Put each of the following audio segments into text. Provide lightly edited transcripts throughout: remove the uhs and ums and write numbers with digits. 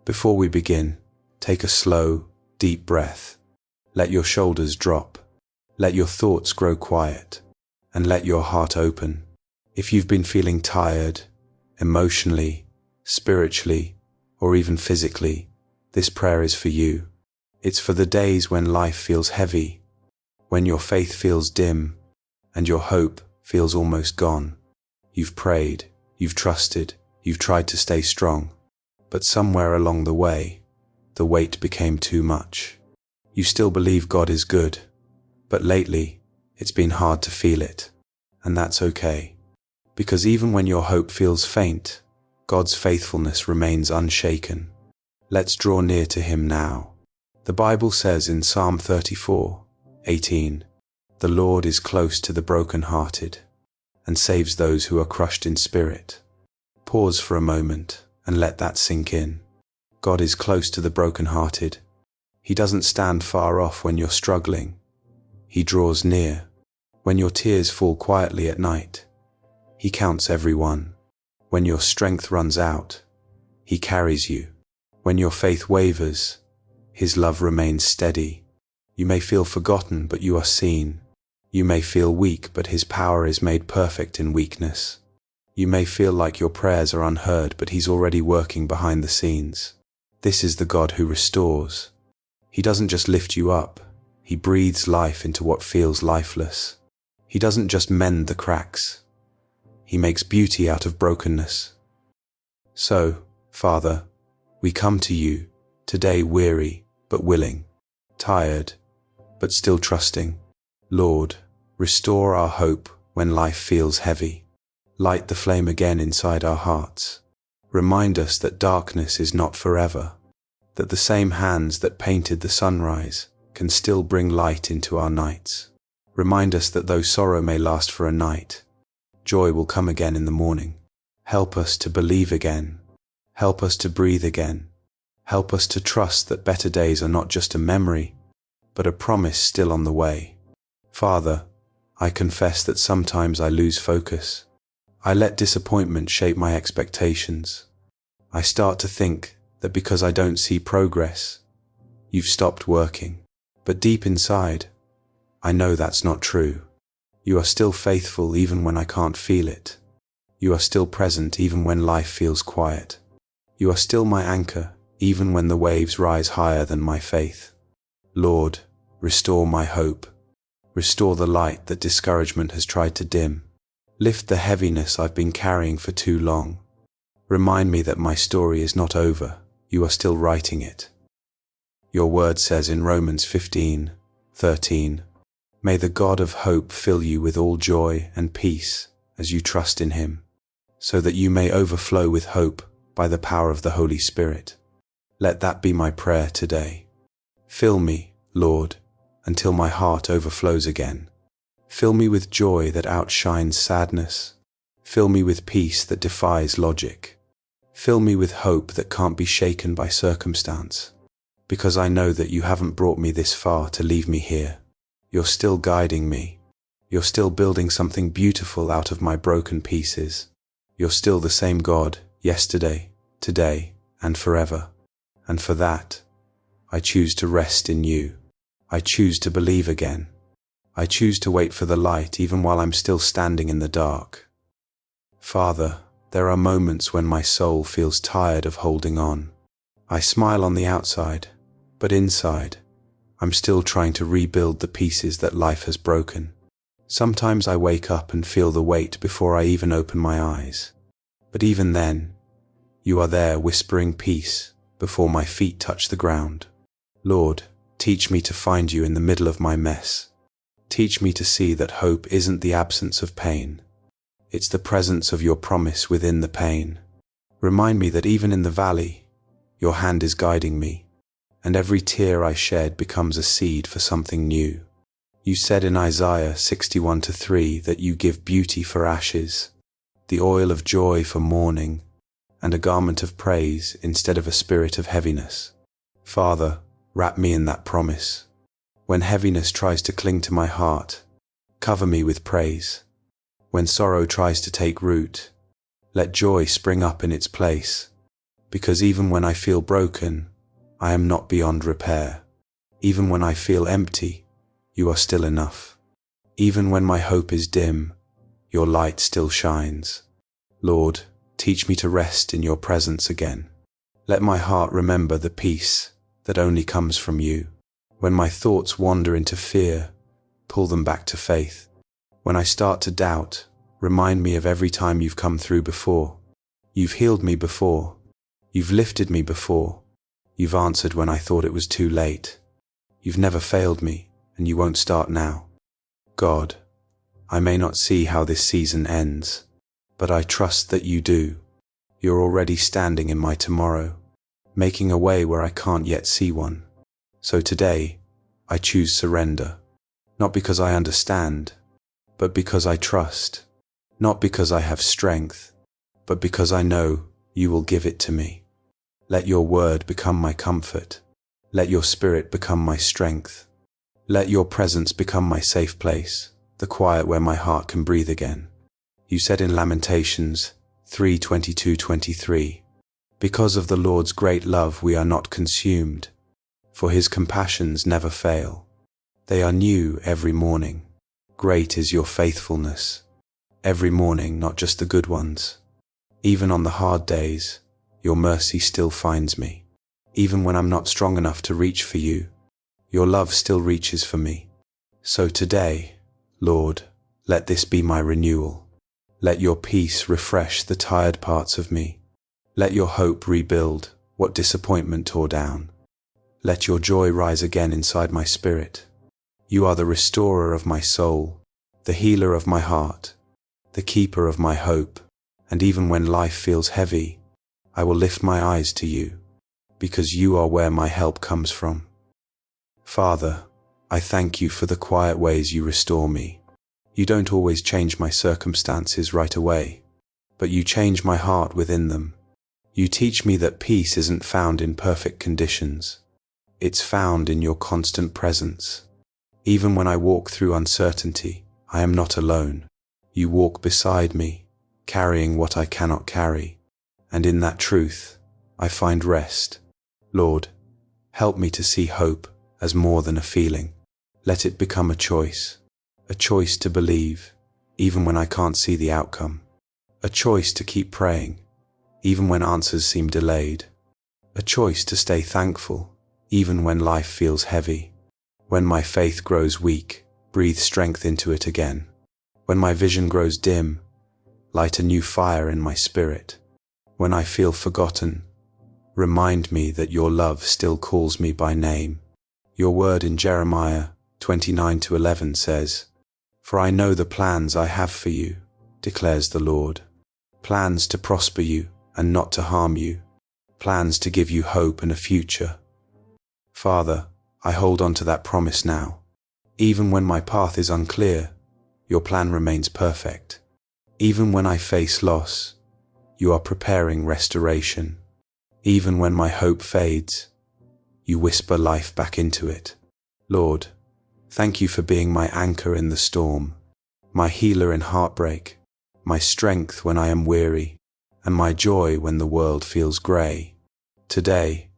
Before we begin, take a slow, deep breath. Let your shoulders drop. Let your thoughts grow quiet. And let your heart open. If you've been feeling tired, emotionally, spiritually, or even physically, this prayer is for you. It's for the days when life feels heavy, when your faith feels dim, and your hope feels almost gone. You've prayed, you've trusted, you've tried to stay strong, but somewhere along the way, the weight became too much. You still believe God is good, but lately, it's been hard to feel it, and that's okay. Because even when your hope feels faint, God's faithfulness remains unshaken. Let's draw near to Him now. The Bible says in Psalm 34:18, "The Lord is close to the brokenhearted, and saves those who are crushed in spirit." Pause for a moment and let that sink in. God is close to the brokenhearted. He doesn't stand far off when you're struggling. He draws near. When your tears fall quietly at night, He counts every one. When your strength runs out, He carries you. When your faith wavers, His love remains steady. You may feel forgotten, but you are seen. You may feel weak, but His power is made perfect in weakness. You may feel like your prayers are unheard, but He's already working behind the scenes. This is the God who restores. He doesn't just lift you up. He breathes life into what feels lifeless. He doesn't just mend the cracks. He makes beauty out of brokenness. So, Father, we come to you today weary but willing, tired but still trusting. Lord, restore our hope when life feels heavy. Light the flame again inside our hearts. Remind us that darkness is not forever, that the same hands that painted the sunrise can still bring light into our nights. Remind us that though sorrow may last for a night, joy will come again in the morning. Help us to believe again. Help us to breathe again. Help us to trust that better days are not just a memory, but a promise still on the way. Father, I confess that sometimes I lose focus. I let disappointment shape my expectations. I start to think that because I don't see progress, you've stopped working. But deep inside, I know that's not true. You are still faithful even when I can't feel it. You are still present even when life feels quiet. You are still my anchor even when the waves rise higher than my faith. Lord, restore my hope. Restore the light that discouragement has tried to dim. Lift the heaviness I've been carrying for too long. Remind me that my story is not over. You are still writing it. Your word says in Romans 15:13, "May the God of hope fill you with all joy and peace as you trust in Him, so that you may overflow with hope by the power of the Holy Spirit." Let that be my prayer today. Fill me, Lord, until my heart overflows again. Fill me with joy that outshines sadness. Fill me with peace that defies logic. Fill me with hope that can't be shaken by circumstance. Because I know that you haven't brought me this far to leave me here. You're still guiding me. You're still building something beautiful out of my broken pieces. You're still the same God, yesterday, today, and forever. And for that, I choose to rest in you. I choose to believe again. I choose to wait for the light even while I'm still standing in the dark. Father, there are moments when my soul feels tired of holding on. I smile on the outside, but inside, I'm still trying to rebuild the pieces that life has broken. Sometimes I wake up and feel the weight before I even open my eyes. But even then, you are there whispering peace before my feet touch the ground. Lord, teach me to find you in the middle of my mess. Teach me to see that hope isn't the absence of pain. It's the presence of your promise within the pain. Remind me that even in the valley, your hand is guiding me, and every tear I shed becomes a seed for something new. You said in Isaiah 61:3 that you give beauty for ashes, the oil of joy for mourning, and a garment of praise instead of a spirit of heaviness. Father, wrap me in that promise. When heaviness tries to cling to my heart, cover me with praise. When sorrow tries to take root, let joy spring up in its place. because even when I feel broken, I am not beyond repair. Even when I feel empty, you are still enough. Even when my hope is dim, your light still shines. Lord, teach me to rest in your presence again. Let my heart remember the peace that only comes from you. When my thoughts wander into fear, pull them back to faith. When I start to doubt, remind me of every time you've come through before. You've healed me before. You've lifted me before. You've answered when I thought it was too late. You've never failed me, and you won't start now. God, I may not see how this season ends, but I trust that you do. You're already standing in my tomorrow, making a way where I can't yet see one. So today, I choose surrender, not because I understand, but because I trust, not because I have strength, but because I know you will give it to me. Let your word become my comfort. Let your spirit become my strength. Let your presence become my safe place, the quiet where my heart can breathe again. You said in Lamentations 3:22-23, because of the Lord's great love we are not consumed, for his compassions never fail. They are new every morning. Great is your faithfulness. Every morning, not just the good ones. Even on the hard days, your mercy still finds me. Even when I'm not strong enough to reach for you, your love still reaches for me. So today, Lord, let this be my renewal. Let your peace refresh the tired parts of me. Let your hope rebuild what disappointment tore down. Let your joy rise again inside my spirit. You are the restorer of my soul, the healer of my heart, the keeper of my hope, and even when life feels heavy, I will lift my eyes to you, because you are where my help comes from. Father, I thank you for the quiet ways you restore me. You don't always change my circumstances right away, but you change my heart within them. You teach me that peace isn't found in perfect conditions. It's found in your constant presence. Even when I walk through uncertainty, I am not alone. You walk beside me, carrying what I cannot carry, and in that truth, I find rest. Lord, help me to see hope as more than a feeling. Let it become a choice to believe, even when I can't see the outcome, a choice to keep praying, even when answers seem delayed, a choice to stay thankful, even when life feels heavy. When my faith grows weak, breathe strength into it again. When my vision grows dim, light a new fire in my spirit. When I feel forgotten, remind me that your love still calls me by name. Your word in Jeremiah 29:11 says, "For I know the plans I have for you, declares the Lord, plans to prosper you and not to harm you, plans to give you hope and a future." Father, I hold on to that promise now. Even when my path is unclear, your plan remains perfect. Even when I face loss, you are preparing restoration. Even when my hope fades, you whisper life back into it. Lord, thank you for being my anchor in the storm, my healer in heartbreak, my strength when I am weary, and my joy when the world feels grey. Today,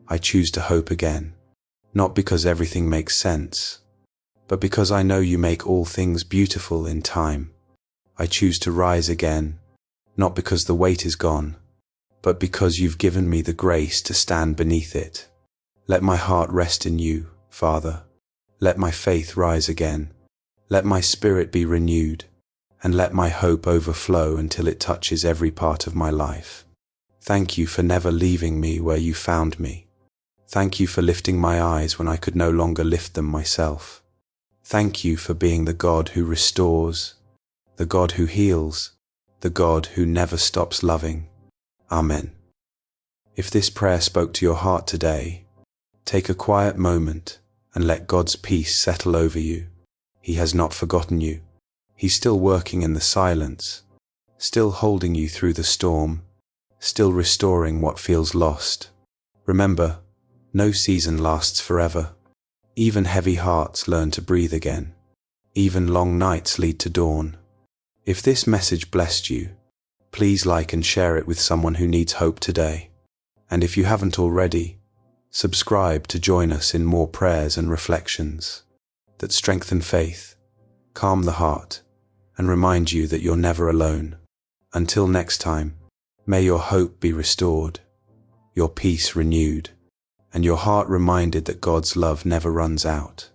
I choose to hope again, not because everything makes sense, but because I know you make all things beautiful in time. I choose to rise again, not because the weight is gone, but because you've given me the grace to stand beneath it. Let my heart rest in you, Father. Let my faith rise again. Let my spirit be renewed, and let my hope overflow until it touches every part of my life. Thank you for never leaving me where you found me. Thank you for lifting my eyes when I could no longer lift them myself. Thank you for being the God who restores, the God who heals, the God who never stops loving. Amen. If this prayer spoke to your heart today, take a quiet moment and let God's peace settle over you. He has not forgotten you. He's still working in the silence, still holding you through the storm, still restoring what feels lost. Remember, no season lasts forever. Even heavy hearts learn to breathe again. Even long nights lead to dawn. If this message blessed you, please like and share it with someone who needs hope today. And if you haven't already, subscribe to join us in more prayers and reflections that strengthen faith, calm the heart, and remind you that you're never alone. Until next time, may your hope be restored, your peace renewed, and your heart reminded that God's love never runs out.